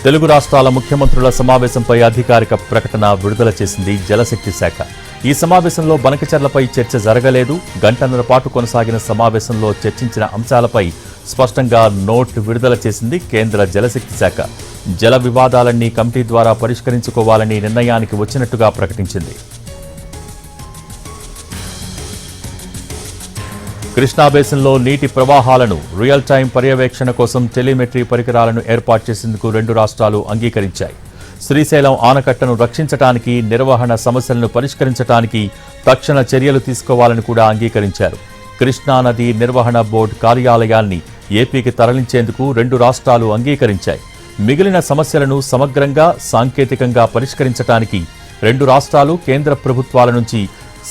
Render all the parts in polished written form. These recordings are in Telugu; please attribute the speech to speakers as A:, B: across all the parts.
A: తెలుగు రాష్ట్రాల ముఖ్యమంత్రుల సమావేశంపై అధికారిక ప్రకటన విడుదల చేసింది జలశక్తి శాఖ. ఈ సమావేశంలో బనకచెర్లపై చర్చ జరగలేదు. గంటన్నర పాటు కొనసాగిన సమావేశంలో చర్చించిన అంశాలపై స్పష్టంగా నోట్ విడుదల చేసింది కేంద్ర జలశక్తి శాఖ. జల వివాదాలన్నీ కమిటీ ద్వారా పరిష్కరించుకోవాలని నిర్ణయానికి వచ్చినట్టుగా ప్రకటించింది. కృష్ణా బేసిన్లో నీటి ప్రవాహాలను రియల్ టైం పర్యవేక్షణ కోసం టెలిమెట్రీ పరికరాలను ఏర్పాటు చేసేందుకు రెండు రాష్ట్రాలు అంగీకరించాయి. శ్రీశైలం ఆనకట్టను రక్షించడానికి, నిర్వహణ సమస్యలను పరిష్కరించడానికి తక్షణ చర్యలు తీసుకోవాలని కూడా అంగీకరించారు. కృష్ణా నది నిర్వహణ బోర్డు కార్యాలయాన్ని ఏపీకి తరలించేందుకు రెండు రాష్ట్రాలు అంగీకరించాయి. మిగిలిన సమస్యలను సమగ్రంగా, సాంకేతికంగా పరిష్కరించడానికి రెండు రాష్ట్రాలు కేంద్ర ప్రభుత్వాల నుంచి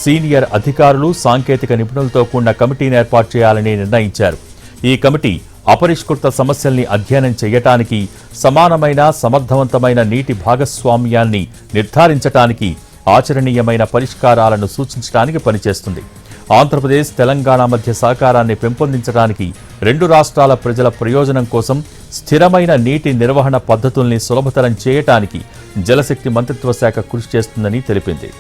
A: సీనియర్ అధికారులు, సాంకేతిక నిపుణులతో కూడిన కమిటీని ఏర్పాటు చేయాలని నిర్ణయించారు. ఈ కమిటీ అపరిష్కృత సమస్యల్ని అధ్యయనం చేయటానికి, సమానమైన, సమర్థవంతమైన నీటి భాగస్వామ్యాన్ని నిర్ధారించడానికి, ఆచరణీయమైన పరిష్కారాలను సూచించడానికి పనిచేస్తుంది. ఆంధ్రప్రదేశ్, తెలంగాణ మధ్య సహకారాన్ని పెంపొందించడానికి, రెండు రాష్ట్రాల ప్రజల ప్రయోజనం కోసం స్థిరమైన నీటి నిర్వహణ పద్ధతుల్ని సులభతరం చేయటానికి జలశక్తి మంత్రిత్వ శాఖ కృషి చేస్తుందని తెలిపింది.